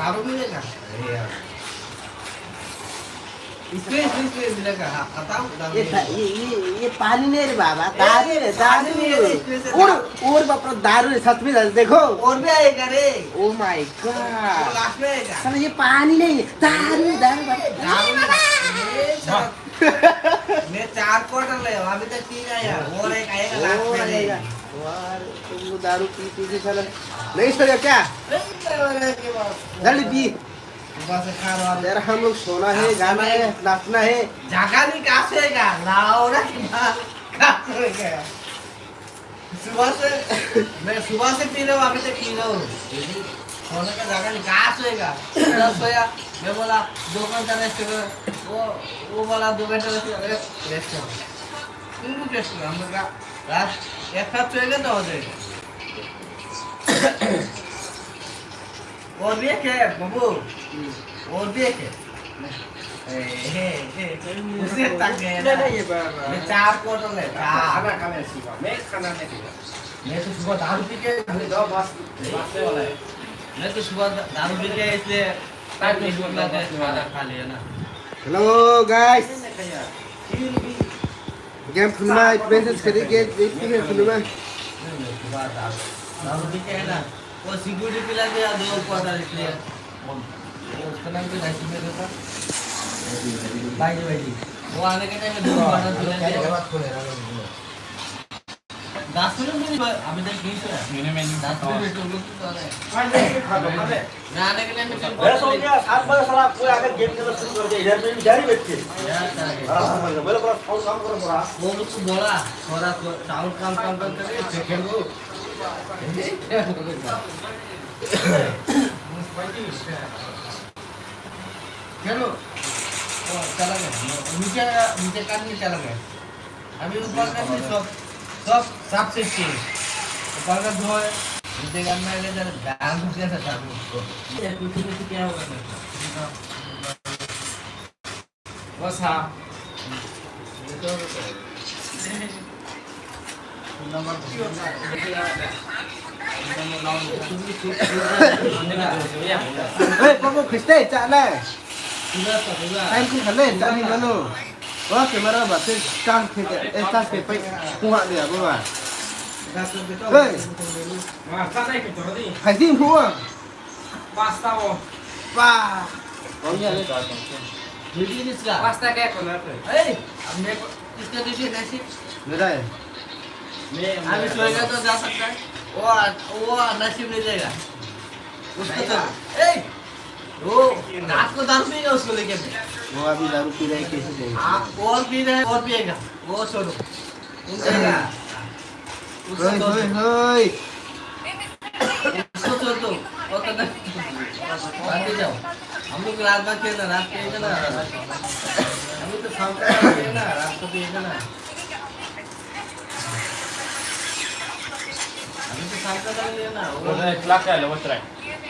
दारू मिलेगा? अरे यार इसमें मिलेगा। हाँ बताओ दारू ये पानी नहीं रे बाबा, दारू है दारू। और बाप रे दारू है सच में, देखो और भी आएगा रे। ओ माय वो गॉड, लास्ट में आएगा। साला ये पानी नहीं दारू दारू दारू मैं 4 क्वार्टर ले अभी तक 3 आया और एक आएगा लास्ट में आएगा। यार तुमको दारू पी पी के साला नहीं सोया क्या? जल्दी पी। सुबह से खा रहा हूँ यार हम लोग सोना है, गाना है, नाचना है। जगह नहीं कहाँ सोएगा? लाओ ना कहाँ सोएगा? सुबह से मैं सुबह से पी रहा हूँ, अभी तक पी रहा हूँ। सोने का जगह नहीं, कहाँ सोएगा? सोया मैं बोला 2 घंटा रेस्ट करो, वो बोला 2 घंटा रेस्ट करो। तुम रेस्ट करो, हम लोग का रात एक साथ सोएगा तो हो जाएगा। और भी एक है बाबू, और भी एक है। उसे तक गए ना ये मैं 4 क्वार्टर ले खाना खाने सुबह मैं खाना नहीं पीता। मैं तो सुबह दारू पी के बासने वाला है। मैं तो सुबह दारू पी के इसलिए टाइम नहीं बोलना है, खाना खा लिया ना। हेलो गाइस, गेम फिल्मा प्रिंसेस खेलेंगे, देखते हैं फिल्मा। सुबह दारू पी के है ना, वो सिक्योरिटी पिला दिया 2 क्वार्टर, इसलिए उसका नाम भी राइस में था भाई वो आने के टाइम में 2 क्वार्टर पिला दिया। 10 मिनट में अभी तक 20 है मैंने 10 मिनट तो लोग तो आ रहे हैं। मैं आने के टाइम में बस हो गया 7 बजे साला कोई आके गेम खेलना शुरू कर दिया। इधर में भी जारी बैठ के बोले पूरा फाउल काम करो पूरा। वो लोग को बोला थोड़ा साउंड काम करके सेकंड को चलो चला गया नीचे का नहीं चला गया। अभी ऊपर का सब साफ सेफ्टी ऊपर का धो है, नीचे का में इधर ध्यान कैसे चालू उसको ये कुछ क्या होगा बस। हाँ Kamu Kristen cak lah. Time tu kalian cak ni lalu. Wah kamera berarti kan kita tas kita kuat dia apa? Hei, Hasim kuat. Pasta वो Wah. कौन है ले वीडियो इसका पास्ता क्या कलर है? अरे अब मैं इसका देखिए कैसे Merah. मैं अभी सोएगा तो जा सकता है। वो नसीब नहीं देगा उसको तो। ए वो रात को दारू पिएगा उसको लेके मैं। वो अभी दारू पी रहा है कैसे देगा? हाँ और पी रहे और पिएगा वो छोड़ो उनका Hoi hoi hoi. उसको छोड़ दो और तो बाकी जाओ। हम लोग रात में खेलना रात पिएगा ना, अभी तो शाम को पिएगा ना, रात को पिएगा ना, अभी तो शाम का टाइम लेना। वो क्लास है वो ट्राई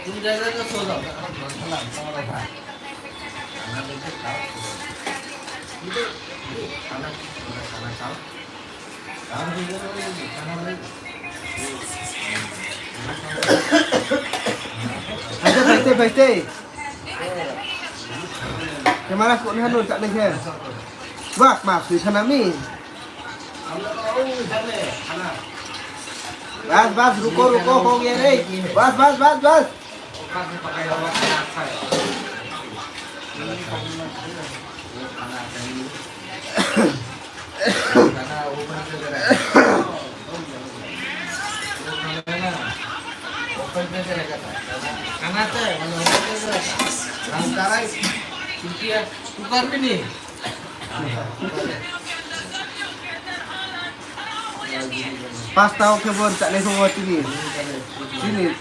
तुम जगह तो सो जाओ। खाना खाओ Ada pasti pasti. Kemana kau ni hanun tak nak ke? Wah, maaf di sana mi. बस रुको रुको हो गया रे। बस बस बस बस। कुकर भी नहीं Pasta oke bor tak leh bawa sini. Sini.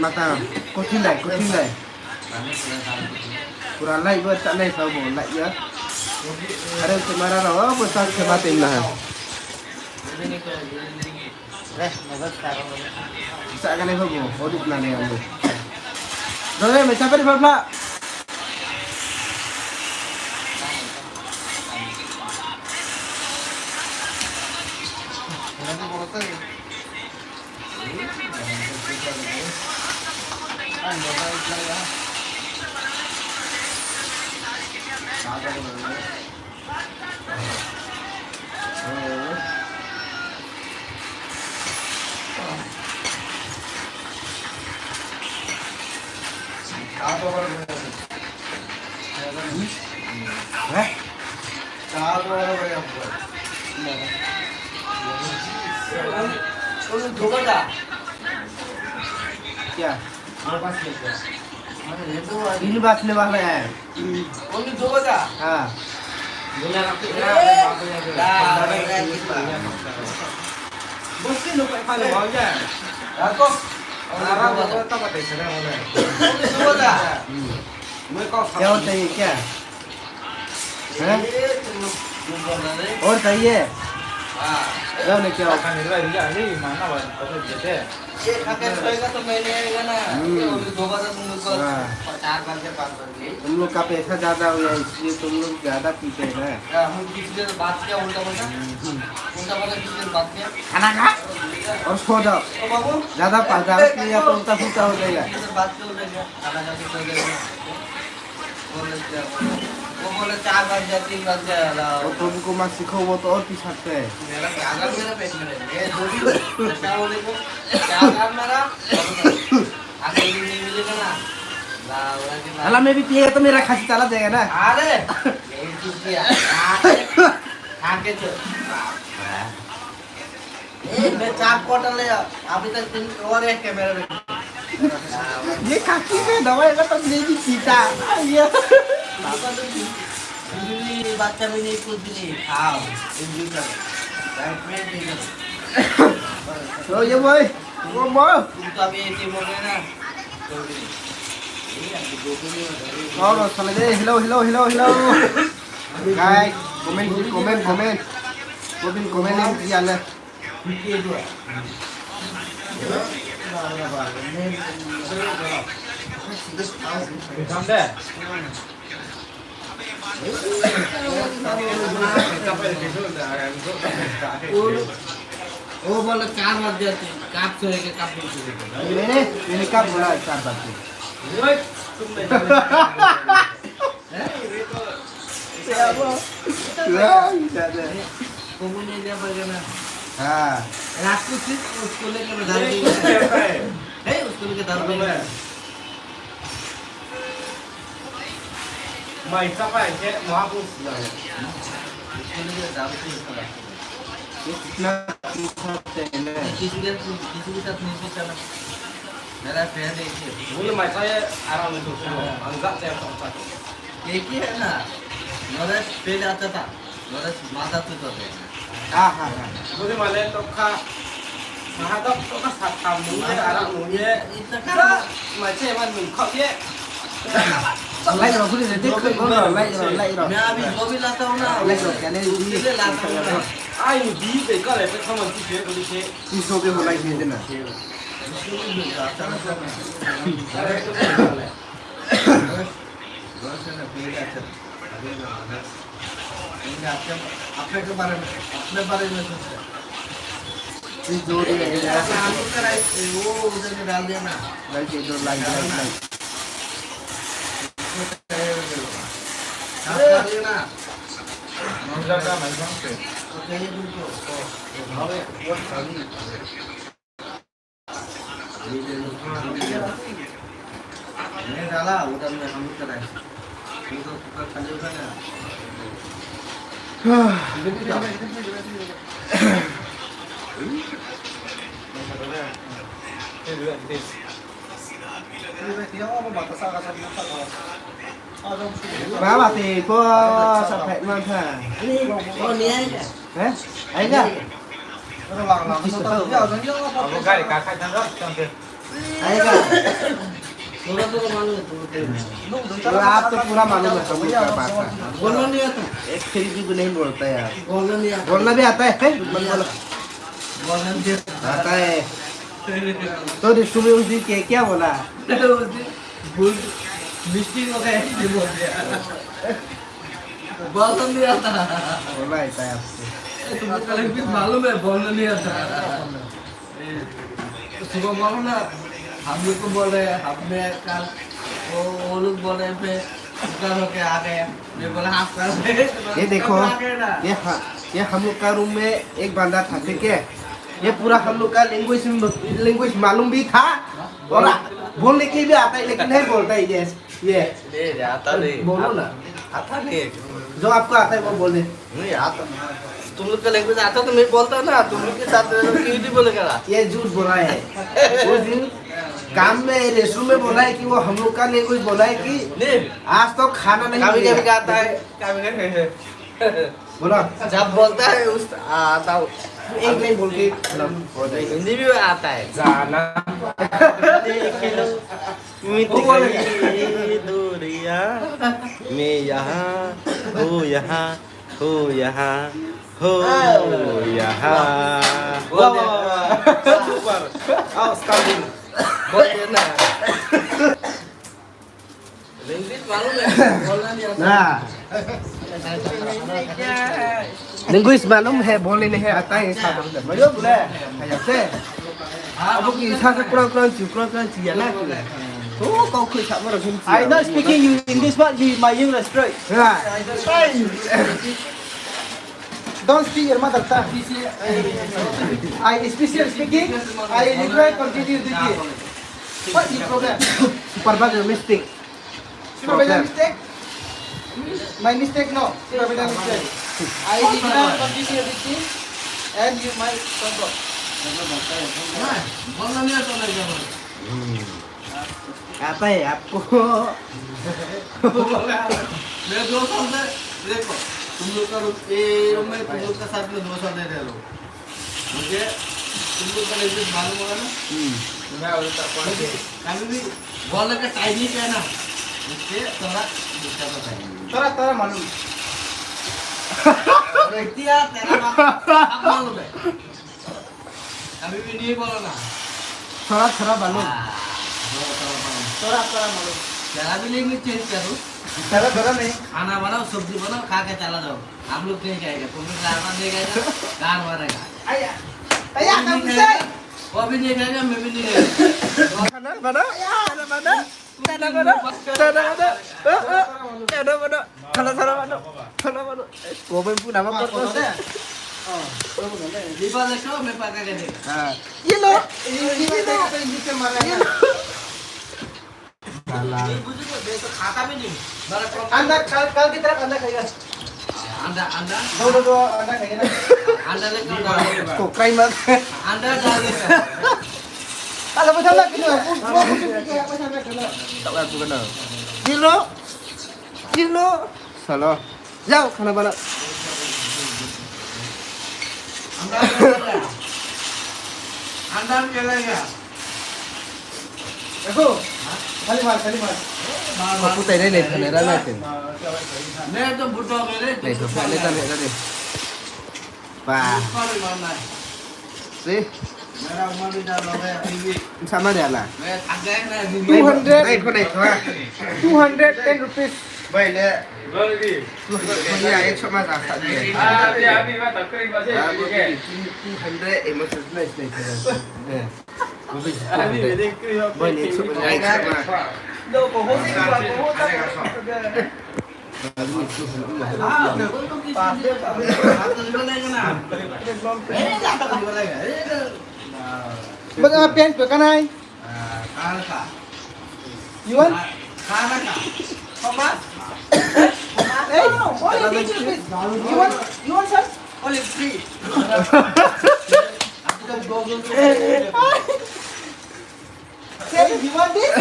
Mata. Kucing dai, kucing dai. Kurang like buat tak leh tahu bor like ya. Ada kemara rawa besar kebatin lah. Bisa kan leh bor. Oduk na ni ambil. Dole macam apa di bawah? क्या ini ini बात ले वाला है दो बजा हाँ Mesti lu kayak paling mau aja. aku Orang itu tak pakai serang oleh. dua bजा Mereka क्या होता है ये क्या हैं और चाहिए क्या ने क्या Akan ini mana bang? Kalau jadi. ये खाके सोएगा तो मैंने आएगा ना ये दो बजा तुमको हाँ। 4 बजे 5 बजे तुम लोग का पैसा ज्यादा हो गया इसलिए तुम लोग ज्यादा पीते हैं हम किसी दिन बात किया उल्टा उल्टा किसी दिन बात किया खाना खा और सो जाओ तो बाबू ज्यादा ज्यादा पिया तो उल्टा फुल्टा हो जाएगा किसी दिन बात किया उल्टा गया खाना खा के सो गया वो बोले 4 बजे 3 बजे और तुमको मत सिखो वो तो और पिछाते हैं मेरा पागल मेरा पेट में है ये दो दिन अस्सलाम वालेकुम क्या काम मेरा आगे दिन नहीं मिलेगा ना लावड़ा के अला मैं भी पिएगा तो मेरा खांसी चला जाएगा ना अरे यही चीज किया आके तो मैं 4 क्वार्टर ले अभी तक 3 और एक कैमरा में ये खांसी में दवाई का तो नहीं भी पीता ये बाच्चा भी नहीं कुछ भी नहीं खाओ इंजेक्शन राइट में इंजेक्शन तो ये भाई वो मो तुम तो अभी ऐसे बोल रहे ना तो ये अभी दो दिन में और चले दे hello hello hello hello guys comment किया ले ये दो Sampai. वो बोले 4 बजे कब सोएंगे कब नहीं सोएंगे मैंने कब बोला 4 बजे घूमने गया बगैर हाँ रात को सिर्फ उसको लेकर उधर है उसको लेकर दारू में Mai sampai ke mahapus lah. उसको लेकर दारू से निकला ये कितना खाते हैं ना किसी के साथ नहीं पीता ना मेरा फ्रेंड है Mula mai saya arang itu semua. Anggap saya tak. एक ही है ना नरेश पहले आता था नरेश माता तो थे हाँ हाँ हाँ Mula malah tu kah. Mahadap tu kah satam mula arang mula. इतना Kan खा macam mana mengkau dia. Like रखो नहीं देख लाइक रखो मैं अभी जो भी लाता हूँ ना लाइक रखो क्या नहीं उसके लाता हूँ ना Ai diไปก็เลยไปเข้ามาที่เชียร์คนที่เชียร์ तीसों पे हो लाइक नहीं देना उसको भी मिल जाता है नाอะไรก็ไม่ได้ बस है ना पहले अच्छा अभी ना इनका अपने के बारे में अपने बारे में सोचते ये जोड़ी है हैं आलू कराई वो उधर में डाल दिया ना लाइक इधर लाइक साफ कर दिया ना Menjaga macam tu. तो चाहिए तुमको भावे वो खाली मैं डाला उधर में हम कराए ये तो कुकर खाली होगा ना má bà thì có sập hẹn luôn hả oh ini aja hả ấy nhá Aku kali kakak tangkap sampai. ấy cả थोड़ा मालूम है तुमको तो आप तो पूरा मालूम है सब क्या बात है बोलना नहीं आता एक तरीके भी नहीं बोलता यार बोलना नहीं आता बोलना भी आता है बोलो बोलना नहीं आता आता है तो रिश्तों में उस दिन क्या बोला भूल मिस्टेक हो गया ये बोल दिया बोलना नहीं आता बोला आता है आपसे तुमको कल भी मालूम है बोलना नहीं आता सुबह बोलो ना हम लोग को बोल रहे हैं हमने कल वो लोग बोल रहे थे कर होके आ गए मैं बोला हाफ कर ये देखो ये हम लोग का रूम में एक बंदा था ठीक है ये पूरा हम लोग का लैंग्वेज मालूम भी था और बोलने के भी आता है लेकिन नहीं बोलता है ये आता नहीं बोलो ना आता नहीं जो आपको आता है वो बोले नहीं आता तुम लोग का लैंग्वेज आता तो मैं बोलता ना तुम लोग के साथ क्यों नहीं बोलेगा ये झूठ बोला है उस दिन काम में रेस्टोरेंट में बोला है कि वो हम लोग का लैंग्वेज बोला है कि नहीं आज तो खाना नहीं कभी मिलेगा। कभी आता है कभी बोला जब बोलता है उस आता एक नहीं बोल के हिंदी भी आता है जाना दूरिया मैं यहाँ हूँ यहाँ हूँ यहाँ हूँ यहाँ सुपर आउटस्टैंडिंग बोल देना लैंग्वेज मालूम है बोलना नहीं आता ना लैंग्वेज मालूम है बोलने नहीं आता है ऐसा बोलते मजा बोले ऐसे अब की इच्छा से कुरान चाहिए ना तो कौ कोई सब रखूं I not speaking English but my English straight don't speak your mother tongue I speaking I regret continue to give what is problem supervisor mistake supervisor mistake my mistake no supervisor mistake I regret continue to give and you might control बोलना नहीं आता लग जाओ आता है आपको मैं 2 साल से देखो तुम लोग का रूम में तुम लोग का साथ में 2 साल रह लो मुझे तुम लोग का लैंग्वेज मालूम होगा ना कभी भी बोलने का टाइम ही क्या ना इससे थोड़ा दिक्कत होता है तोरा मालूम व्यक्तिया तेरा मालूम है कभी भी नहीं बोलो ना थोड़ा मालूम तोरा मालूम तेरा भी लैंग्वेज चेंज करो तोरा नहीं खाना बनाओ सब्जी बनाओ खा के चला जाओ हम लोग नहीं खाएगा तुम लोग खाना नहीं खाएगा गान मारेगा आया वो भी नहीं खाएगा मैं भी नहीं खाएगा खाना बना वो मैं पूरा मत दीपा देखो मैं पका के देगा ये लो तो खाता भी नहीं बड़ा प्रॉब्लम अंडा कल की तरफ अंडा खाएगा अंडा दो अंडा खाएगा ना अंडा लेकर को कई मत अंडा डाल देगा अरे बता ना किलो किलो चलो जाओ खाना बना अंडा भी चलेगा देखो खाली मार aku tadi nih kamera natin नहीं तो बुढ़ा मेरे nih so pala tadi pa पानी मारना है sih मेरा उम्र भी डाल रहा है टीवी sama dia lah मैं थक गया ना 200 ko naik ha 210 rupees baik le ya ek sama sa sa dia 200 emotions nice baik le so naik sama दो को हो बता पेन पे कना है you want खाना का how much hey only 50 rupees you want sir only free say you want this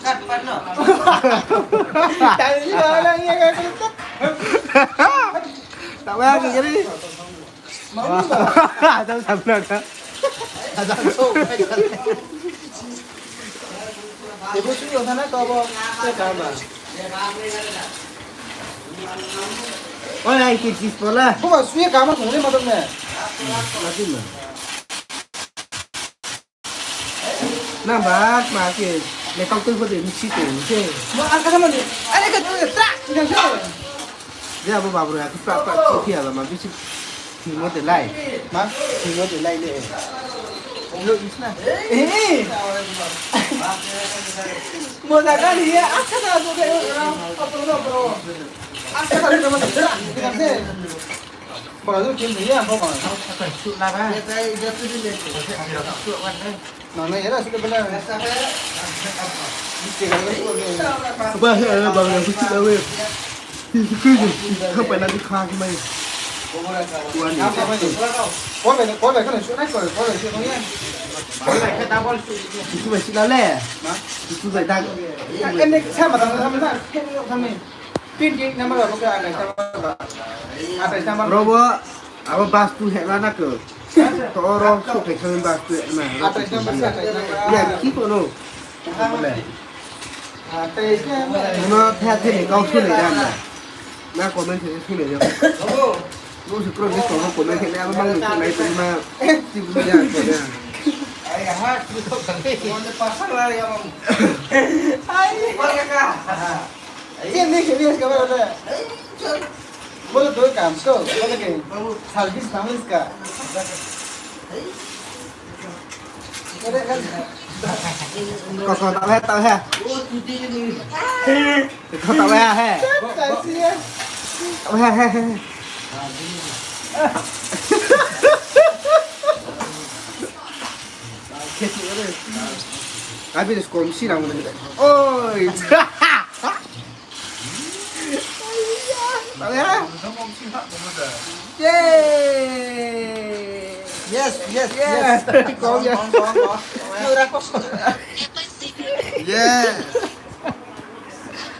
cut partner tayo wala niya gagawin tak payah ke jadi tahu sama ka देखो शुरू होता ना तो अब से काम है oh yang kicis pola वो बस ये काम होने मतलब में lagi mah nambah makin lekang tu kau di situ sih वो angka sama nih अरे kan tuh tak tidak sih dia apa baru ya kita apa sih apa mah bisa tinggal de lai mah tinggal di lain deh Look, it's not. Mau jaga dia, asal aku kayak apa bro? Asal aku sama dia, dengan dia. Kalau tu kim dia apa kau? Phải chụp là ba. Đây giờ tôi đi lên của sẽ chụp quan đây. Nah, ni ada sudah benar. Mesti kalau tu Ba bang yang kecil lah weh. Không phải là đi khai cái mày. apa ni? Kau boleh kan sudah kau boleh sudah ni. Cái này cái tao con chụp. Itu mày xin lẻ. Itu vậy ta. Em ni siapa tahu sama tak? Kami. Pin je nama apa ke ada sama. Ada sama. Robo, apa bas tu hek mana ke? Orang suka kalian bas tu mana? Ada sama besar. Ya, kita no. Boleh. Ada siapa? Nó theo thế này câu suy này ra. Má của mình thì suy này được. Lúc sự cơ cái số của mình hiện nay mang được này từ mà thì bây giờ của nhà. Ayah, tu kan ni. Mau pasang lah ya mam. Ay, boleh kah? Ini ni serius kau boleh. Boleh tu kam tu, boleh ke? Service service ka. Ada kan? Còn tao ha. Oh, cuti ni. Còn tao ha. Kasihan. Tao ha. Ai biết được con xí nào mà được. Ôi. Tao ha. Yeah. Yes, yes, Yes. Con nha. Murah kos. Yeah.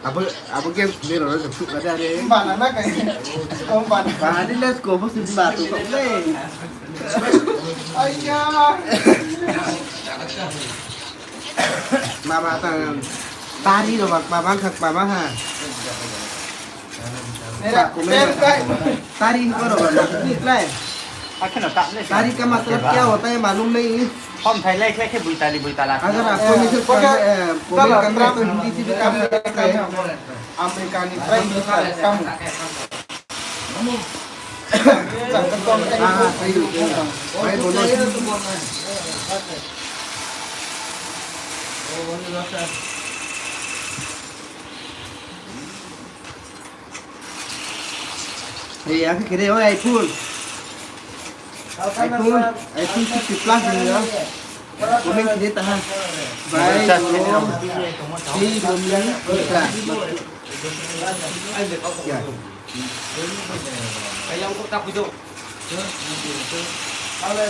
Apa game ni rồi nó chụp ra đây. Bạn anak kayak kompan. Và đi let's go với xin bà tụi cộng lên. Ayah. Mà bà ta đi rồi bà mang thật bà mang hà. Ta đi có rồi bà đi lên. Akan nak tak ni. Tadi kan masalah kia hotai मालूम नहीं. Hom Thai lai khai khai buita la. अगर आपको मिसे कोई कंट्रा तो हिंदी से भी काम करता है. Amerika ni try kamu. Jangan kau हाँ सही है. भाई बोलो. ये यार किधर हो iPhone? iPhone 60 plus ni ya. Komen kita tahan. Baik, di dunia kita. Ya. Ayam kau tak hidup. kalau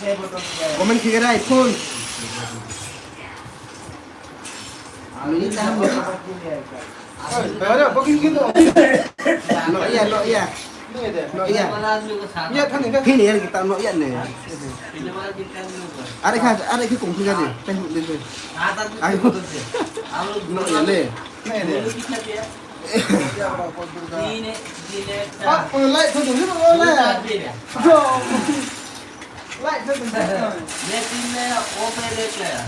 saya betul. Komen kita iPhone. Ini tahan. Ada booking gitu. Lo iya. Ini ada. Lo iya. Iya kan ini. Ini yang kita lo iya nih. Ada kan cùng phương đi. Tay hụt lên rồi. Ai hụt. Lo iya nih. Ini ada. Ini. Ah, lại thôi đừng có lại. Lại thôi đừng.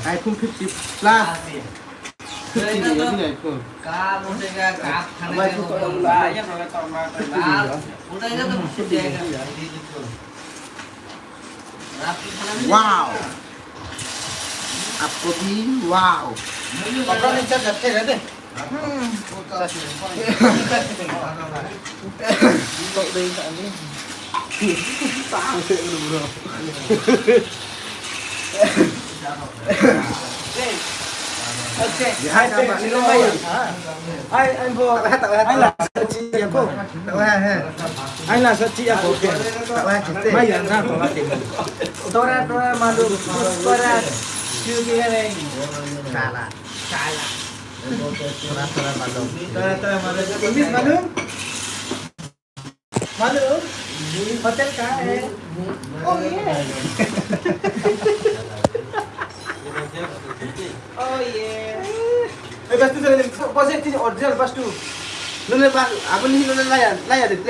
iPhone 50 plus. 50 gì vậy iPhone? Kamu saya kap. Mai tu kau dah Lah, yang orang tahu mah. Udah itu tu sudah kan. Rapi sana. Wow. Apa ni? Wow. Papa ni cakap ke ada. Kau dah tak ni. Tang sih bro. Okay. Hai sama ni lo. Hai anh vô. Anh là sợ chị em cô. Tak wah ha. Anh là sợ chị em cô. Tak wah kita. Mai yang kan kau mati. Tora malu. Tora chưa kia này. Salah. Tora malu. Tora malu. English malu. Malu. Hotel ka eh. Oh yeah. Oh yeah. Lepas tu saya positif original lepas tu. Nuna ba? Apa ni nuna layan dia tu?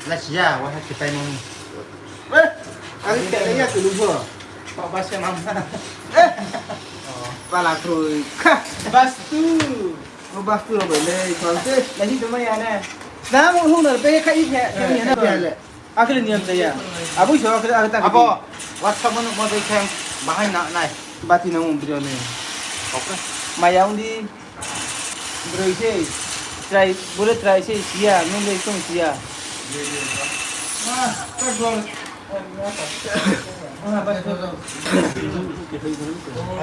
Lasya, wah kita ini. Ang kaya tu lupa. Pak Basya mama. Pala thôi. Lepas tu. Nó bác tu rồi đây còn thế. Lagi tu mana ni? Nah, mau huna pe kai ni. Cái này Aku ni niam saya. Abu so aku tak. Apa? WhatsApp mana mau dekam bahai nak naik. Bati nang bro ne. Oke. Mayang di bro ise try boleh try ise sia, nung itu sia.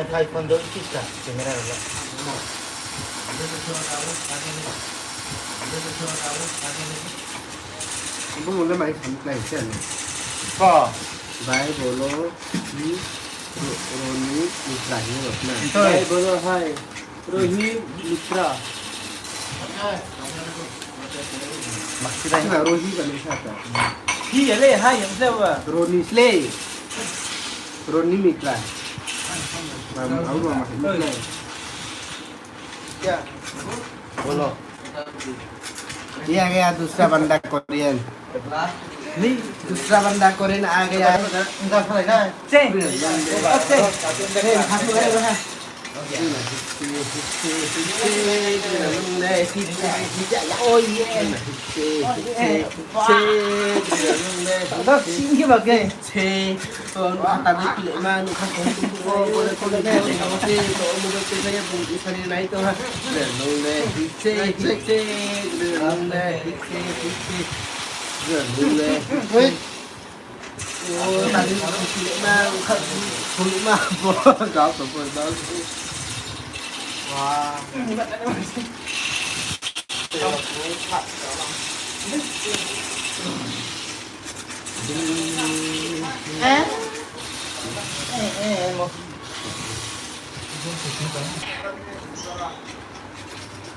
Hai phone doi kisah kamera la. Ibu mulai mai sampai sen. Ko. Bai bolo ni Roni Mitra ni rồi nè. Hai bolo hai. Rohi Mitra. Maksudnya Chứ là Rohi và Mitra cả. hi le hai yang sewa. Roni Slay. Roni Mitra. Và áo mà mặc Mitra. Ya. Bolo. ये आ गया दूसरा बंदा Korean Ni दूसरा बंदा Korean आ गया enggak salah kan? Ceng. Oke. satu lagi ha oh yeah Đó xin cái bậc kìa. ta biết lệ mang không có boleh boleh deh oke to mo ke saya pun isa ni naik to ha long le hicce long le hicce long le wait oh tadi lệ mang không mang có đó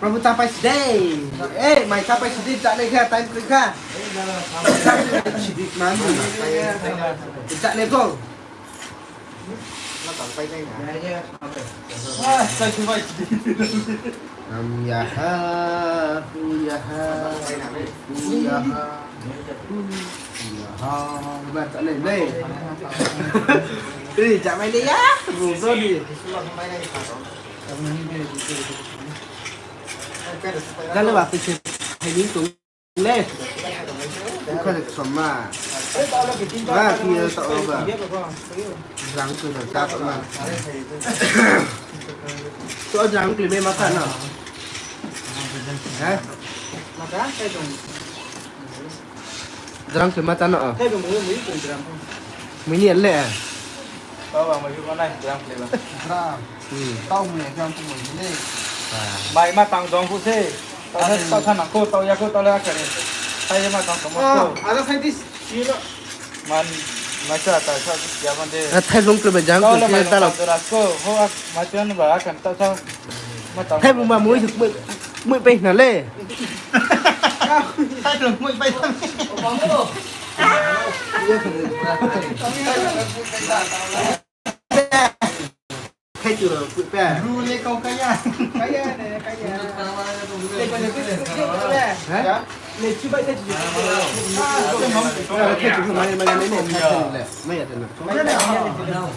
Prabu tapai sedih. Mai tapai sedih tak leh kah time kah? Sedih mana? Tak leh kau. Wah, saya cuma Yaha, yaha, yaha. Ba tak leh deh. Jangan main dia ya. Bodoh dia. Kalau waktu sih ini tuh leh. Bukan sama. Wah, dia tak apa. Răng tôi là tao mà. Chỗ răng thì mấy makan nào? Hả? Maka saya dong. Răng thì makan nào? Saya dong mới cùng drum. Mấy niên lệ à? Tao vào mấy con này drum đây mà. Tao mày drum của mình đây. Bài mà tăng dong phụ xe. Tao thằng cô tao ya cô tao lại cái này. Saya mà tăng kamu cô. Ada scientist. Man macam tak tahu zaman dia. Thay luôn cái bài răng của Kalau ta là. Rasko, ho macam ni bah kan tak tahu. Thay mà muối thực mười bay là lệ. Thay được mũi bay thôi. Thay chưa quỵ bè. Rule kau kaya. Kaya ni kaya. Hả? Ni cuba dia cuba. Thay chúng mày mày lấy này thay lệ. Mấy giờ thế nào?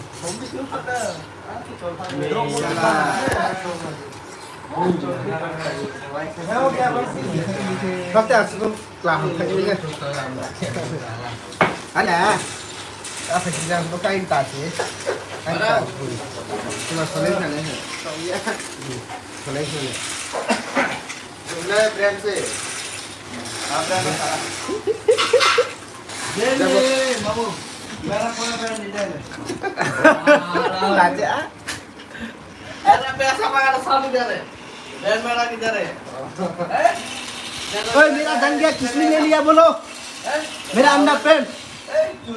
Bác ta sẽ làm thay đi nha. Ada. Apa sih yang kau kain tas ni? Kain tas. Cuma soleh kan ni. Soleh ni. Soleh brand se. Apa ni? Dele, mamu. Merah kau brand ni dele. Raja. Era biasa makan sabu dele. Dan merah ki dele. Oi, मेरा धन गया किसने ले लिया बोलो? मेरा अंडा pen. तू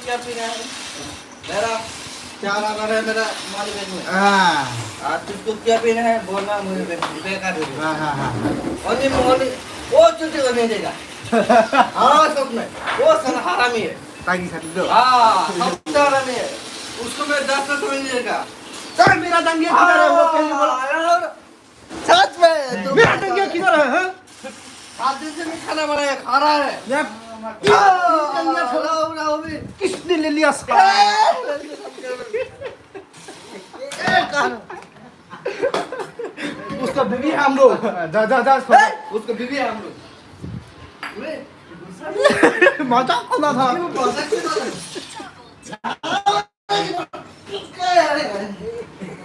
क्या पीना है? मेरा क्या लगा है मेरा माल में? तू क्या पीना है? बोलना मुझे बेकार है। हाँ. ओनी वो चुटी को नहीं देगा। हाँ सब में वो साला हरामी है। ताकि सट दो. सबसे हरामी है। उसको मैं 10 रुपए नहीं देगा। सर मेरा धन गया किधर है वो पहले बोलो. सच में मेरा धन गया किधर है? हाँ? 7 दिन से नहीं खाना बनाया खा रहा है। यार किसने ले लिया उसका बीवी हम लोग जा उसको बीवी है हम लोग मजाक होना था मजाक क्यों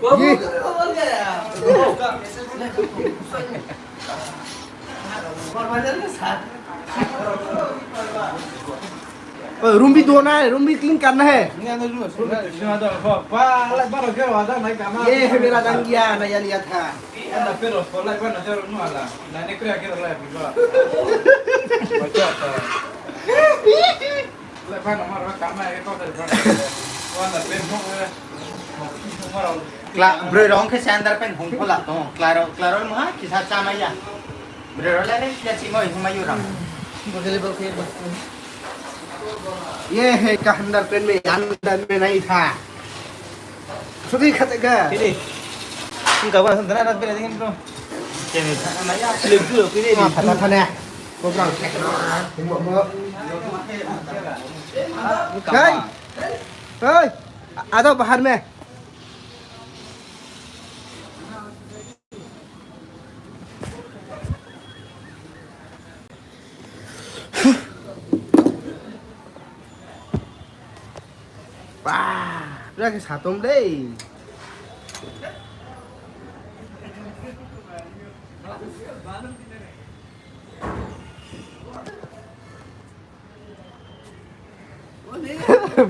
बोल गया बर्बादर के साथ रूम भी धोना है, रूम भी क्लीन करना है। ये है मेरा जंगिया, नया लिया था। Bro ke sandar pen hong ko lato. Claro mo ha kisah sama ya. Bro la ne ya si mo humayu ram. ये है का अंदर पेन में, अंदर में नहीं था। सुधी खातेगा। फटा फने। कोबरा hey, आ जाओ बाहर में। Wah, udah ke satu deh.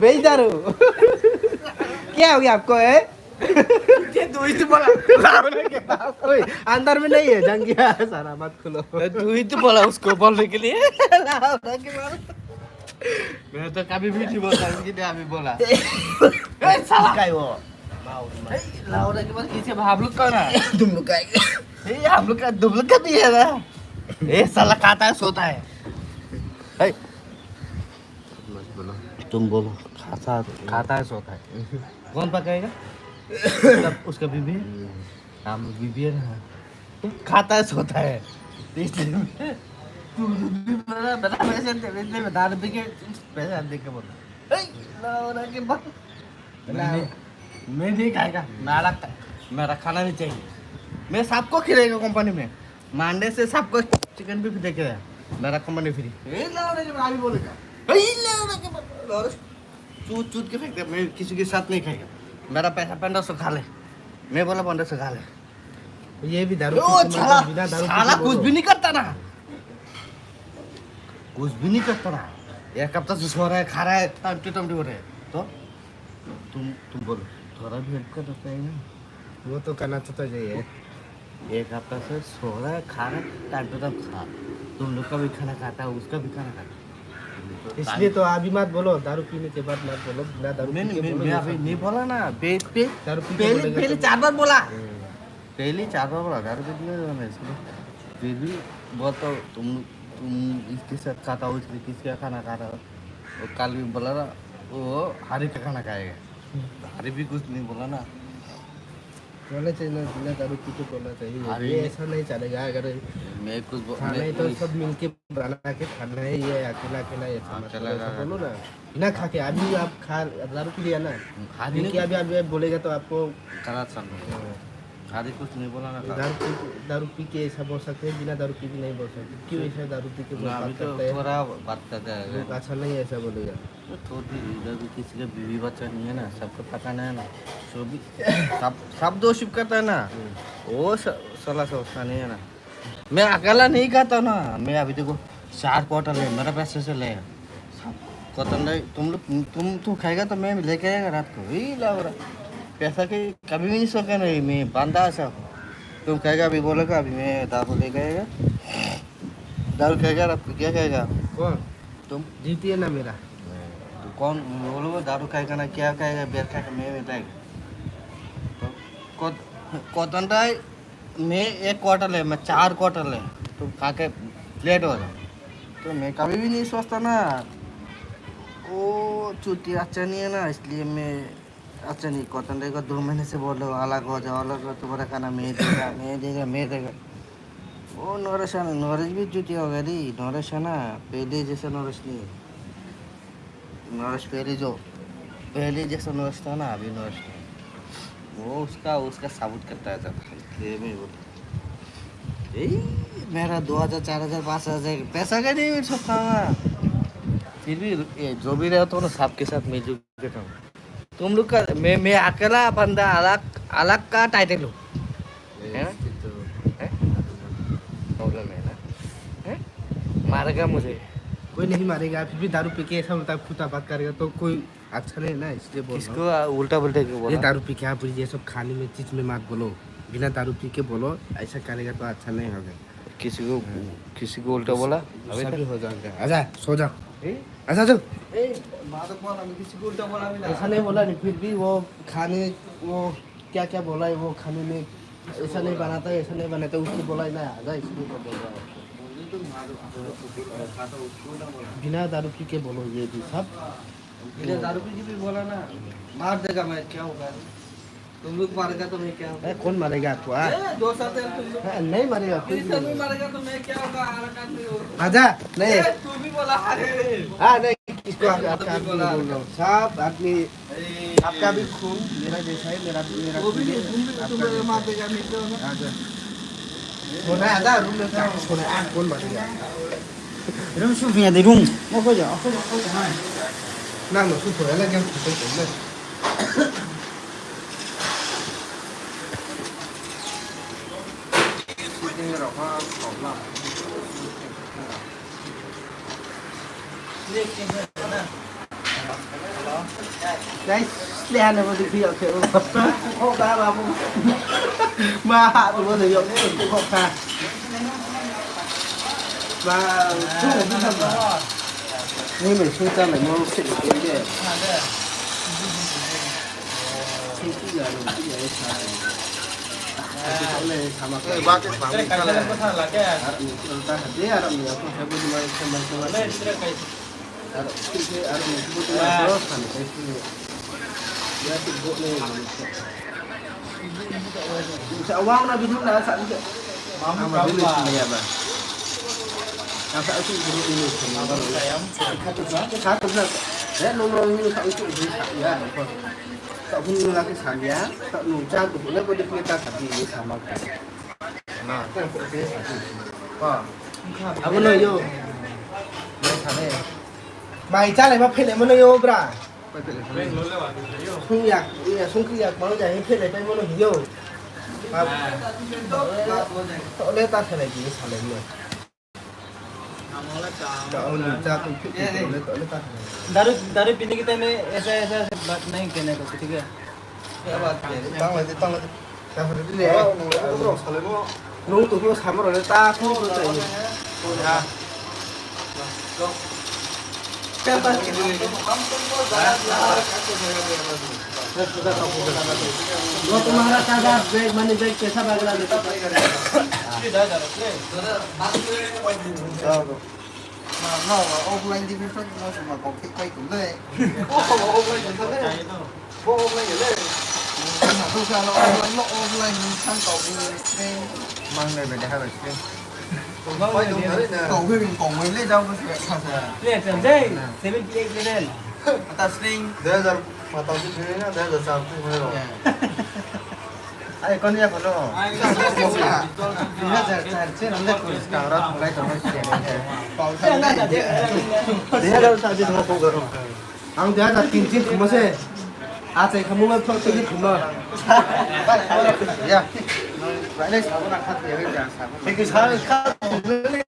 बेचारू क्या हो गया आपको है? ओए, अंदर में नहीं है जंगिया, सारा मत खोलो। तू ही तो बोला उसको बोलने के लिए मैं तो कभी भी नहीं बोलता इसके लिए अभी बोला साला का है वो लाउडा के बाद किसे हम लोग का ना तुम लोग का हम लोग का भी है ना ये साला खाता है सोता है तुम बोलो खाता है सोता है कौन पकाएगा उसका बीबी हम बीबी है ना खाता है सोता है बता दारू पी के पैसे दे के बोलो मैं नहीं खाएगा मेरा खाना नहीं चाहिए मैं सबको खिलाएगा कंपनी में मंडे से सबको चिकन भी देके मेरा कंपनी फ्री बोलेगा चूत चूत के फेंक दे मैं किसी के साथ नहीं खाएगा मेरा पैसा 1500 खा ले मैं बोला 1500 खा ले ये भी दारू साला कुछ भी नहीं करता ना कुछ भी नहीं करता ना एक हफ्ता से सो रहा है खा रहा है टाइम हो रहे तो तुम बोलो थोड़ा भी हेल्प करना चाहिए ना वो तो करना तो चाहिए एक हफ्ता से सो रहा है खा रहा है टाइम टू टाइम खा तुम लोग का भी खाना खाता है उसका भी खाना खाता है इसलिए तो अभी मत बोलो दारू पीने के बाद मत बोलो बिना दारू मैं अभी नहीं बोला ना दारू पी के बोलेगा पहले तो- 4 बार बोला पहले 4 बार बोला दारू पी दिया मैं इसको फिर भी बोलता हूँ तुम इसके साथ खाता हो इसलिए किसका खाना खा रहा हो वो कल भी बोला ना वो हरी का खाना खाएगा हरी भी कुछ नहीं बोला ना बोलना चाहिए ना बिना दारू पी के बोलना चाहिए अरे ये ऐसा नहीं चलेगा अगर मैं कुछ खाना है तो सब मिलके बना के खाना है ये अकेला अकेला ऐसा मत अकेला ऐसा अकेला। बोलो ना बिना खा के अभी आप खा दारू पी लिया ना खादी लेकिन अभी अभी बोलेगा तो आपको गलत समझ खादी कुछ नहीं बोला ना दारू पी के ऐसा बोल सकते हैं बिना दारू पी के नहीं बोल सकते क्यों ऐसा दारू पी के ना, अभी बात तो करते हैं थोड़ा बात करता है लोग अच्छा नहीं ऐसा बोलेगा थोड़ी इधर भी किसी का बीवी बच्चा नहीं है ना सबको पकाना है ना जो भी सब दोषी करता है ना वो सला सोचता नहीं है ना मैं अकेला नहीं खाता ना मैं अभी देखो 4 क्वार्टर ले मेरा पैसे से ले सब कतन नहीं तुम खाएगा तो मैं लेके आएगा रात को ही ला रहा पैसा के कभी भी नहीं सोचा नहीं मैं बंदा ऐसा तुम खाएगा अभी बोलेगा अभी मैं दारू लेके आएगा दारू खाएगा रात को क्या खाएगा कौन तुम जीतिए ना मेरा तो कौन बोलो दारू खाएगा ना क्या खाएगा बेर खाएगा मैं बताएगा तो कॉटन राय मैं 1 क्वार्टर ले मैं 4 क्वार्टर ले तुम खा के लेट हो जाओ तो मैं कभी भी नहीं सोचता ना वो चुट्टी अच्छा नहीं है ना इसलिए मैं अच्छा नहीं कॉटन राय को 2 महीने से बोल रहा हूँ अलग हो जाओ तुम्हारा खाना मैं देगा वो नरेश भी चुट्टी हो गई नरेश है ना पहले जैसा नरेश नहीं है नरेश पहले जैसा नरेश था ना अभी नरेश नहीं वो उसका साबुत करता है सब इसलिए मैं बोल मेरा 2000 4000 5000 पैसा का नहीं सब खाऊंगा फिर भी जो भी रहता हूँ ना सबके साथ मिलजुल के खाऊँ तुम लोग का मैं अकेला बंदा अलग अलग का टाइटल हूँ है ना प्रॉब्लम है ना है? मारेगा मुझे कोई नहीं मारेगा फिर भी दारू पी के ऐसा मतलब फूटा बात करेगा तो कोई अच्छा नहीं ना इसलिए बोल रहा हूँ। इसको उल्टा पुल्टा क्यों ये बोला दारू पी के आप ये सब खाने में चीज में मत बोलो बिना दारू पी के बोलो ऐसा करेगा तो अच्छा नहीं होगा किसी को उल्टा बोला अभी सभी तक हो जाएगा आजा सो जाओ ए? आजा जाओ माधव बोला मैं किसी को उल्टा बोला भी ना ऐसा नहीं बोला नहीं फिर भी वो खाने वो क्या क्या बोला है वो खाने में ऐसा नहीं बनाता है ऐसा नहीं बनाता उसको बोला ही ना आजा इसलिए तो बोल रहा हूँ बिना दारू पी के बोलो ये भी सब बिना दारू पी के भी बोला ना मार देगा मैं क्या होगा तुम लोग मारेगा तो मैं क्या होगा ए, कौन मारेगा आपको दो साथ है तुम लोग नहीं मारेगा कोई भी तुम नहीं। मारेगा तो मैं क्या होगा हरकत नहीं होगा आजा नहीं तू भी बोला अरे हाँ नहीं किसको आपका आदमी बोल रहा हूँ सब आदमी आपका भी खून मेरा जैसा है मेरा वो भी खून तुम भी है, तुम आपका भी। मार देगा नहीं तो ना आजा सोना है आजा रूम में जाओ सोना है कौन मारेगा Rum su punya di rum. मैं हो जाओ ना मैं सुन थोड़ा लगे हम छुट्टी करने Guys, lihat nama di video ke oh ba ba bu ma hạ tụi nó sử dụng cái hộp pha và chú một cái thằng đó nhưng mình xui ra lại mua xịn cái gì khi cái giờ mình cái giờ xài cái chỗ này xài mà cái ba cái phẳng cái này có thằng là cái ta hẳn thế à đâu nhiều không phải bên ngoài xem bên ngoài ada cái ada mình cũng có cái đó thành cái ya thì bộ này sẽ uang na bidung na sa ini mama dulu ini ya bang yang saya itu dulu ini satu belas ya nomor ini saya itu dulu ya tak pun lagi saya tak nunggu tu boleh boleh kita tapi sama kan nah aku nih yo mày cha này mà phê lại mà yo bra khôngอยากkhôngคืออยากมาใจให้เพชรเลยไปมันหิวครับต่อเลยตาเท่าไหร่ดีสามเลยต่อหนึ่งจ้าตุ้งเพชรเลยต่อเลยตา दारू पीने के time में ऐसा ऐसा बात नहीं कहने को ठीक है क्या बात है tăng lên ta phải đi lẹ nung tụi nó sắm rồi ta không có chạy क्या बात है वो तुम्हारा सारा बैग मनी बैग कैसा बागला लेता nó mà ôm lên đi biết nó mà còn thích quay cũng đây ôm lên như thế này ôm lên như thế tôi ra nó ôm lên sang cầu cái Mang này về để hai bạch kia. quay đúng thế này cầu cái mình còn lên đâu có thể thật là ले चल 78 lên ta sling Dia dah matau tu sini na, dia dah satu melo. Ay, kau ni apa lo? Dia cari nanti kuis Sekarang mulai kamu sini. cầu thân này Dia dah tadi semua kau garam. ang dia ada tintin kuma se a sai kamu ngan thok tintin kuma Ya. Vậy đây sao nak khát dia kerja sama. Tapi saya khát ni.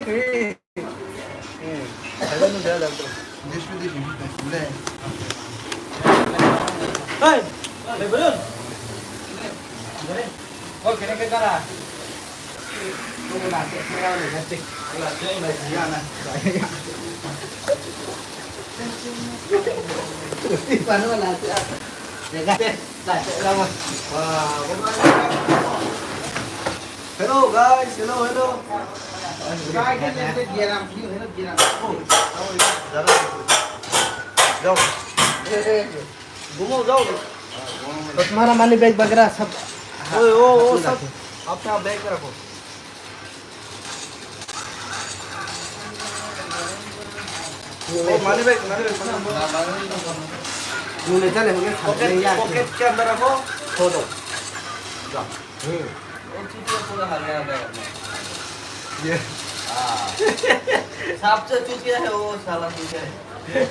Saya ni dia dah tu. dia sudah di sudah Hey, ले बोल बोल किने के करा Không làm chuyện không ra để ra tịch là chơi này gì à này và nó là chuyện để ra lại chạy ra mà hello guys hello guys cái gì làm gì hết gì làm Jom. घूमो जाओ तो तुम्हारा money bag वगैरह सब ओ सब अपना bag में रखो मनी बैग मुझे चले होंगे पॉकेट के अंदर रखो खो दो पूरा हरियाणा बैग ये सांप से चूतिया है वो साला चूतिया है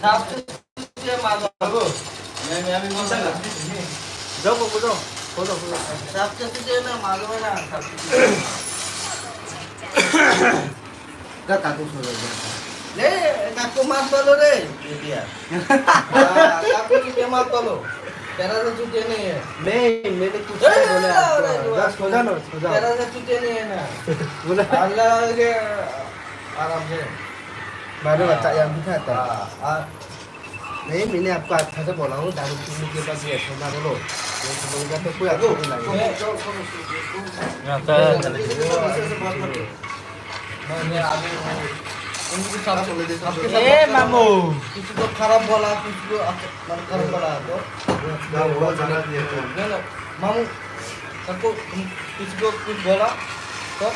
सांप से चूतिया मारो मैं अभी बोल रहा जाओ बाबू जाओ खोलो सबके तुझे ना मालूम है ना क्या काटू छोड़ो ले काकू मत बोलो रे ये दिया काकू तुझे मत बोलो तेरा से तुझे नहीं है नहीं मैंने कुछ नहीं बोला बस सो जाओ तेरा से तुझे नहीं है ना बोला अल्लाह के आराम से मैंने बच्चा यार बिठा था हाँ नहीं मैंने आपको अच्छा से बोला हूँ दारू पीने के बाद ये सोना बोलो ये तो लोग तो कोई आगे नहीं लगेगा मैं आगे उनके साथ ए मामू किसी को खराब बोला किसी को मन खराब बोला तो वो जाना दिए तो नहीं ना मामू सबको किसी को कुछ बोला तो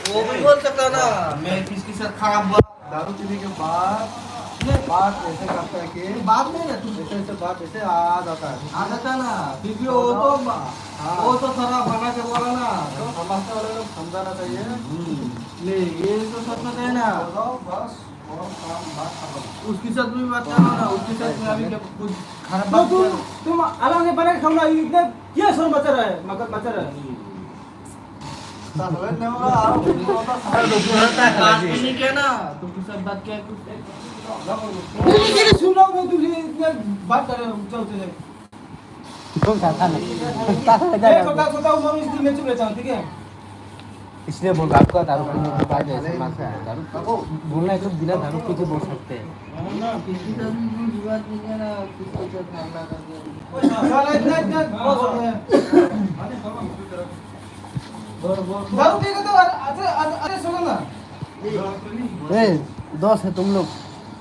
वो भी बोल सकता ना मैं किसके साथ खराब बोला दारू पीने के बाद बात ऐसे करता है कि बात नहीं ना तू ऐसे ऐसे बात ऐसे आ जाता है आ जाता ना क्योंकि वो तो सारा बना के बोला ना तो समझने वाले लोग समझाना चाहिए नहीं ये तो सच में है ना बताओ बस और काम बात खत्म उसके साथ भी बात करना ना उसके साथ में अभी क्या कुछ खराब तो बात तुम अलग से बना के खाना इतने ये सुन बचा रहा है मगर बचा रहा है साले ने बोला आओ बात नहीं किया ना तुमके साथ बात किया कुछ नहीं सुन रहा हूँ मैं तुझे इतने बात कर रहा हूँ चल चल कौन सा था छोटा उम्र में इसलिए मैं चुप रहता हूँ ठीक है इसलिए बोल आपका दारू पीने के बाद ऐसे मांगता है दारू बोलना है तो बिना दारू पी के बोल सकते हैं ना किसी का भी कोई बात नहीं है ना किसी के साथ मामला कर दिया साला इतना इतना बहुत हो गया दारू पी के तो अरे सुनो ना ए दोस्त है तुम लोग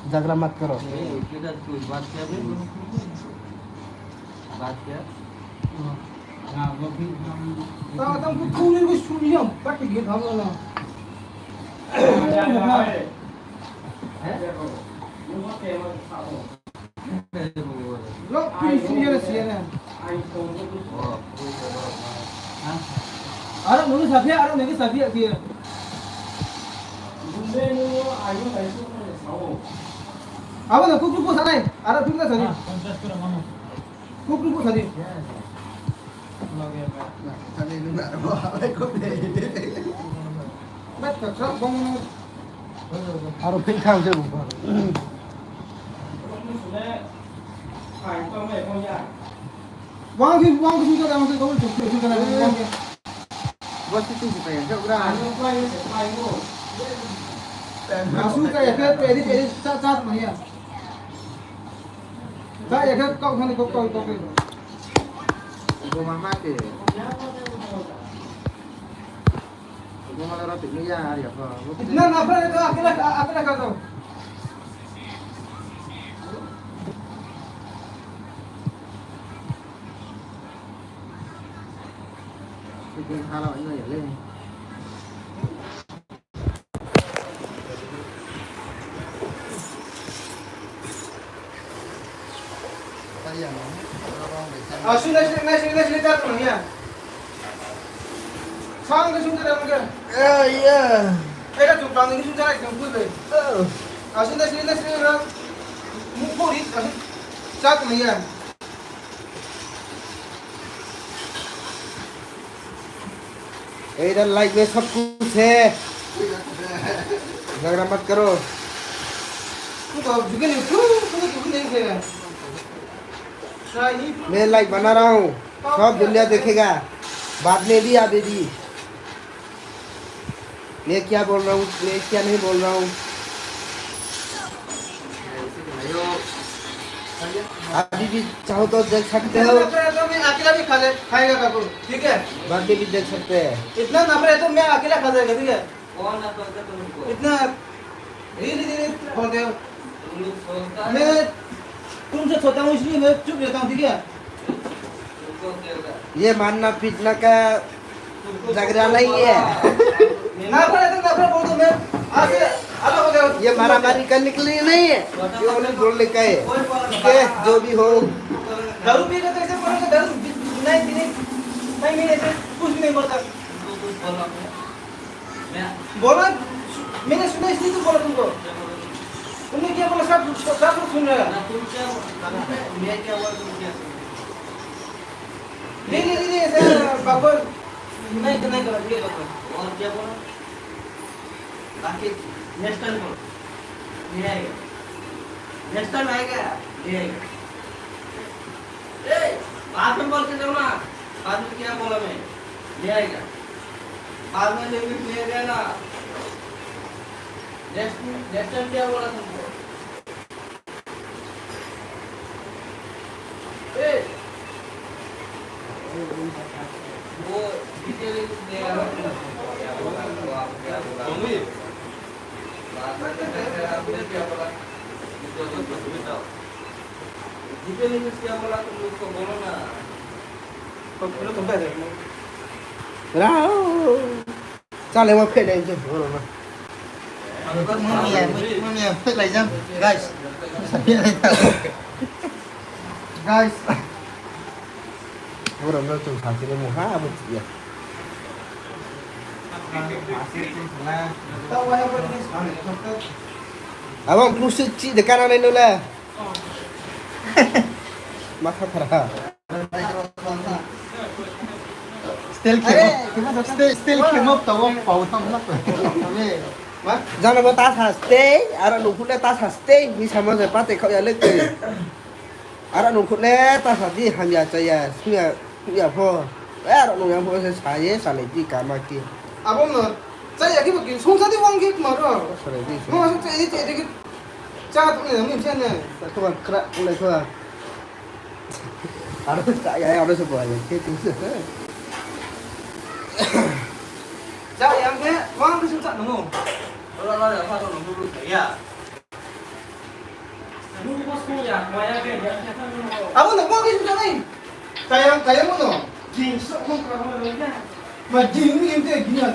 झगड़ा मत करो किधर कुछ बात किया भी बात किया हाँ वो भी तो तुम खून को सुन लियो बट ये हम ना लोग सीरियस सीरियस अरे मुझे सफिया अरे मेरी सफिया की है अब ना कुक को सनाई अरे तुम का सनी कुक को सनी खाली लूंगा वो आवे को दे बस सब बम और फिर खाओ से ऊपर वहां की सुनकर हम से कौन सुन कर वहां के बस किसी से पे जो ग्रा आंसू का एक पेरी पेरी साथ भैया का एक कौ खाने को वो मामा के वो माला रात में या आ रहा है इतना नफरत है तो अकेला अकेला कर दो लेकिन खाना वही नहीं ले kaya mo सुन जात भैया सांग के सुन कर हम के या एका चुप रांग के सुन कर एकदम कुछ दे सुन रंग मुख पूरी जात भैया इधर लाइक में सब कुछ है झगड़ा मत करो तू तो झुके नहीं तू नहीं खेला सही मैं लाइक बना रहा हूँ सब दुनिया देखेगा बाद में भी आ बेबी मैं क्या बोल रहा हूँ मैं क्या नहीं बोल रहा हूँ अभी भी चाहो तो देख सकते हो तो मैं अकेला भी खाएगा काकू ठीक है बाद में भी देख सकते हैं इतना नफरत है तो मैं अकेला खा जाएगा ठीक है कौन ना करते तुमको इतना धीरे धीरे बोलते हो तुम लोग सोचता है मैं तुमसे छोटा हूँ इसलिए मैं चुप रहता हूँ ठीक है तुमको क्या होगा ये मानना पीटना का झगड़ा नहीं है नफरत बोल दो मैं आज से अलग हो गया ये मारामारी करने के लिए नहीं है ये उन्हें बोलने का है ठीक है जो भी हो दारू पी के तो ऐसे बोलोगे दारू नहीं पीने नहीं मैं ऐसे कुछ भी नहीं बोलता तुमको कुछ बोला मैं बोला मैंने सुना इसलिए तो बोला तुमको तुमने क्या बोला सब लोग सुन रहे हैं ना तुम क्या मैं क्या हुआ तुम क्या नहीं सर बाबू नहीं करो ये करो और क्या बोला बाकी नेक्स्ट टाइम करो नहीं आएगा नेक्स्ट टाइम आएगा नहीं आएगा ए बाद में बोल के जाओ ना बाद में क्या बोला मैं नहीं आएगा बाद में जो भी ले गया ना नेक्स्ट टाइम क्या बोला तुमको ए वो डिटेल देगा ना क्या बोला तो आप क्या बोला बाद में क्या बोला डिटेल क्या बोला तुम लोग को बोलो ना तो तुम क्या देखो Rau. Sao lại mà phê đây chứ? Rồi mà. Muốn nghe phết lại chăng? Guys. Guys. Rồi nó trồng thảo chỉ là một há một chỉ. tao quay qua đi sao này không tốt À bang plus ci dekat mana ni lah. Maka parah. Still came up tao phàu thăm lắm rồi. Jangan buat tas stay. Arah nunggu le tas stay. Ni sama saya pate kau ya lagi. Arah nunggu le tas di hanya saya. Suya suya po. Arah nunggu yang po saya salih di kamar ki. abang nó chạy cái bậc xuống đi văng cái mà rồi Salih di. không xuống chạy cái cha tụi này mình xem này Kau kan kerak mulai kau. Arah tak ya arah sebuah ya. Kita chạy em thế văng cái xuống trận đúng không nó là pha nó đủ thấy à abang nó văng cái xuống trận này chạy em nó gì sợ không có mà gì em thế gì à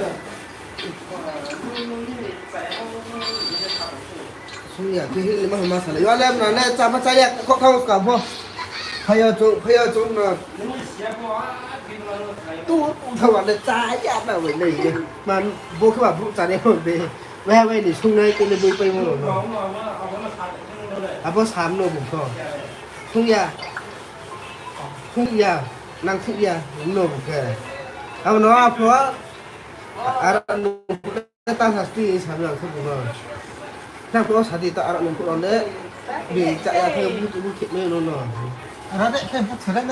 Suya tu lima masalah. Yo lem na ne sama saya kau kau kamu. Payah tu na. Tu thằng bạn trái chát nào vậy này mà vô các bạn phụ trả đấy rồi về về để xuống đây cái này bơi bay mà rồi à bố sám nó bụng to không ya năng thị ya nó bụng kề à nó phó à nó ta sasti sám là không được năng phó sasti ta à nó cũng đấy vì chạy theo bút thiệt mấy nó Đó đấy, thêm phút sửa đấy.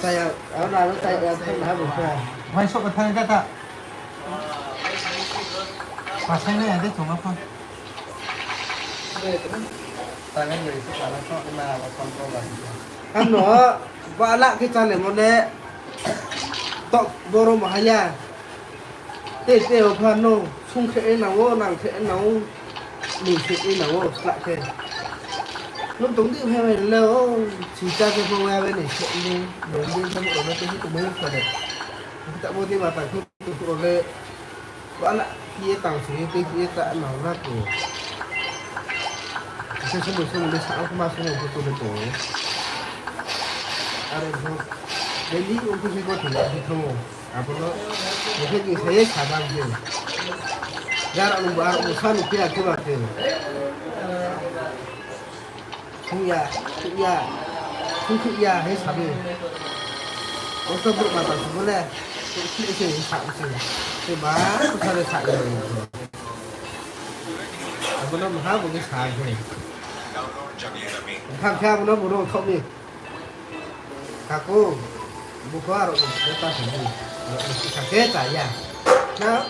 saya ở đây nó chạy theo lá bụng kề Quay số bật thân ra ta. Và xem đây là đấy chúng nó không. tại cái người sẽ là chọn mà còn câu là ăn nó và lại cái chân này một đấy tọt boro mahaya tê tê ở phần nó xung khẽ nào nàng khẽ nào mình khẽ nào lại thế lúc tống tiêu theo này lâu chỉ ra cái phong nghe bên này chuyện đi đến đi trong ở nó cái cũng mấy phần đấy tại vô thì mà phải không tụi lệ và lại kia tàng sĩ cái kia tại nào ra của cái số một số một sáu không ba số một của tôi tổ à đây thôi đến đi ông cứ có thể thì thôi à bọn nó một cái gì thấy xả bằng gì ra là một bạn một fan một kia cái bạn gì không ya hay xả đi ông tôi bực mà bảo chúng nó khi cái gì xả gì thì má có sao lại xả được à bọn nó mà hát một cái xả gì thằng kia nó một đồ không đi aku buka rồi chúng ta phải đi thằng kia trả nhà nó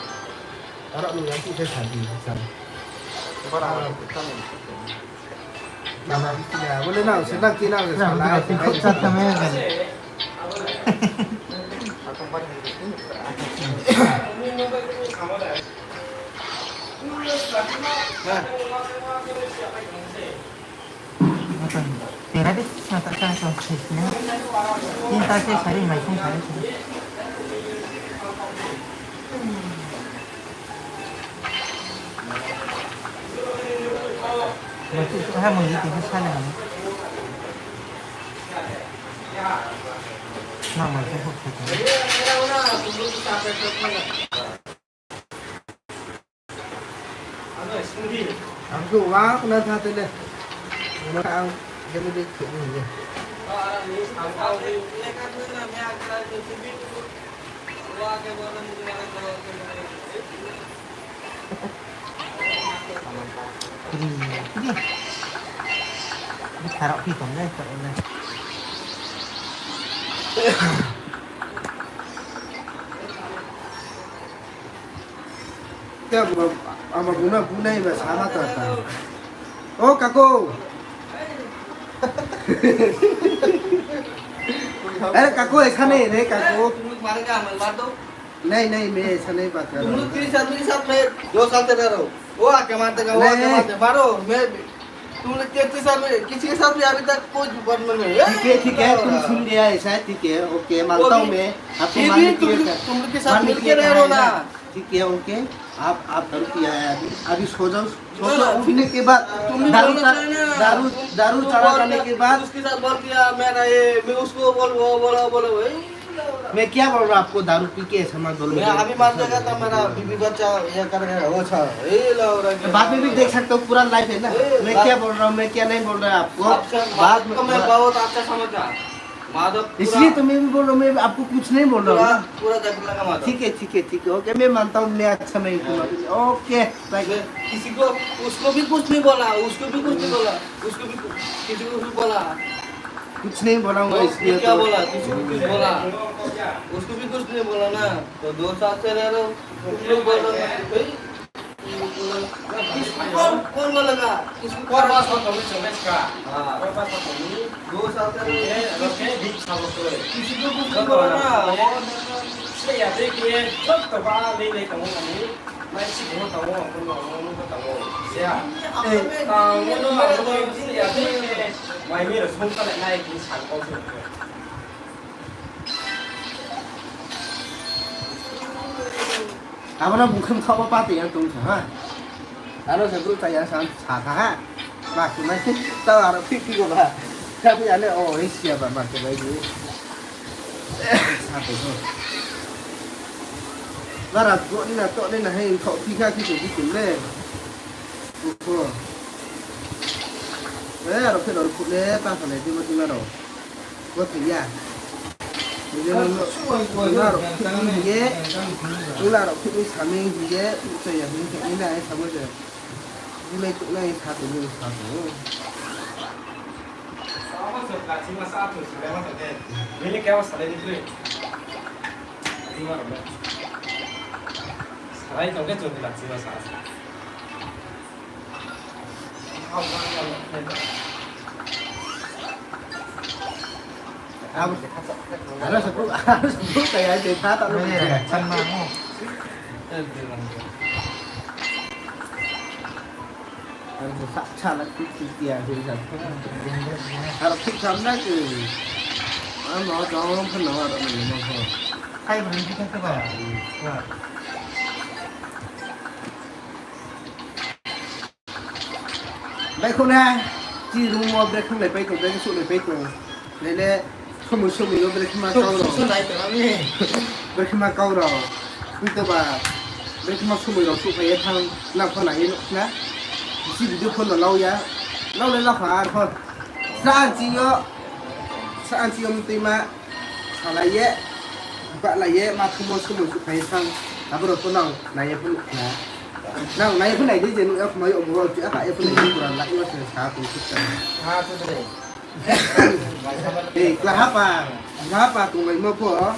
ở mình làm cái sản gì sản nhà vấn đề nào sẽ đăng ký nào sẽ sản lại Thì không chắc cho mấy người. Kira deh, mata saya konsepnya. Cinta saya cari, mai không cari. Mà chú hai mươi thì nó sai là nào mà không học được. Aku wah kena satu deh. Orang dia boleh kena ni. Taruh pisang deh, taruh deh. Kita ama guna ini sama tu apa? Oh kaku. अरे काकू ऐसा नहीं रे काकू तुम लोग मारे क्या मैं मार दो नहीं मैं ऐसा नहीं बात कर तुम रहा लोग मेरे साथ मैं 2 साल से रह रहा हूँ वो आके मारते का वो आके मारते मारो मैं तुम लोग 33 साल में किसी के साथ भी अभी तक कोई बदला नहीं है ठीक है तुम सुन लिया ऐसा ठीक है ओके मानता हूँ मैं आपको फिर मानने भी के लिए तुम लोग के साथ मिलके रह रहे हो ना ठीक है ओके आप दारू पिया है अभी सो जाओ उठने के बाद तुम भी बोलना चाहिए ना दारू चढ़ा जाने के बाद उसके साथ बोल किया मेरा ये मैं उसको बोला वही मैं क्या बोल रहा हूँ आपको दारू पी के ऐसा मत बोलो मैं अभी मान देगा तो मेरा बीबी बच्चा ये कर रहा है वो अच्छा ये लो बाद में भी देख सकते हो पूरा लाइफ है ना मैं क्या बोल रहा हूँ मैं क्या नहीं बोल रहा आपको बाद में मैं बहुत अच्छा समझा माधव इसलिए तो मैं भी बोल रहा हूँ मैं आपको कुछ नहीं बोल रहा हूँ पूरा जब लगा माधव ठीक है ओके मैं मानता हूँ मैं अच्छा नहीं हूँ ओके किसी को उसको भी कुछ नहीं बोला उसको भी कुछ नहीं बोला उसको भी किसी को कुछ बोला कुछ नहीं बोलाऊंगा इसलिए क्या बोला किसी को कुछ बोला उसको भी कुछ नहीं बोला ना तो 2 साल से रह रहे हो तुम लोग बोल रहे हो कौन बोलेगा किसको Kau bahas kau tahu macam mana? हाँ Kau bahas kau tahu. 2 साल से रह रहे हो Oke, di sama tu. किसी को कुछ नहीं बोला ना Saya ada dia tak tahu apa ni kamu ni. Masih kamu tahu aku kamu tahu. Saya. Kamu tu aku saya ada. Mai ni resmi tak naik di sana kau tu. आप ना बुखम खाओ पाते हैं तुम हाँ अरे सब लोग तैयार शाम छाता है बाकी मैं तो आर फिर को बा क्या भी आने ओ एशिया बा बाकी भाई जी छाते हो बारा तो नहीं हैเขาพี่ค่าที่ถึงเลยโอ้โหเราเพิ่งเราพูดเลยป้าคนไหนที่มาที่มาเราว่าถึงยากUla rồi khi xả mình thì dễ chơi ở những cái này sao bây giờ đi lấy tụi này xả tụi mình xả tụi Sama sudah cuma satu sudah macam tu. Ini kau salah ni tu. Cuma apa? Salah itu kan cuma cuma satu. harus sebelum kayak cerita tak lu sama mau harus saksa lah dia jadi harus kita nak tu mau jangan penuh ada ni mau hay berhenti kan coba baik kau na chỉ đúng một break không lấy bay cùng cái số lấy bay cùng lấy lấy không một số mình break mà câu rồi số này tụi nó break mà câu rồi bây giờ bà break mà số mình rồi số phải thằng làm con này nữa chỉ được con là lâu ya lâu lên lâu phải thôi sao anh chị ông tìm mà sao lại vậy bạn lại vậy mà không một số mình phải thằng à bây giờ con nào này phân nè nào này phân này đi gì nữa mới ông rồi chữa lại phân này rồi lại nó sẽ sao cũng thích ah tu tadi kenapa tụi mày mơ của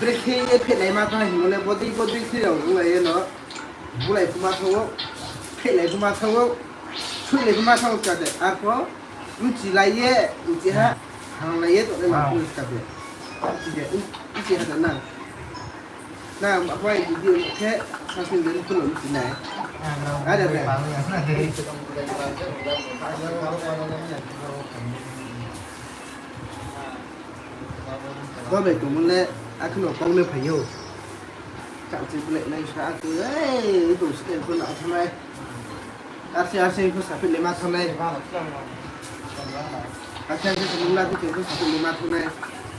break khi phết này mà thôi nó lại body khi đầu nó lại nó bố lại cũng mà thôi phết lại cũng mà thôi chui lại cũng mà thôi cả đấy à có nó chỉ lại ye chỉ ha hàng lại ye tụi này mà không cả đấy chỉ để chỉ hạt nào nào mà quay video thế sao xin đến phân luận chỉ này ada deh có về tụi mình lên ăn cái nồi con lên phải nhiều chạm chỉ lệ này sao cứ ấy đủ sự phân loại tham này ăn xem có sản phẩm lấy mà tham này ăn xem cái chúng ta có chuyện có sản phẩm lấy mà tham này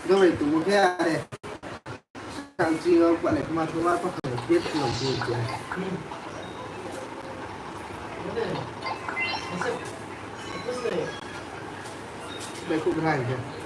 có về tụi mình cái này chạm chỉ gọi lại mà tham này có thể biết lòng gì Đây cũng hay kìa.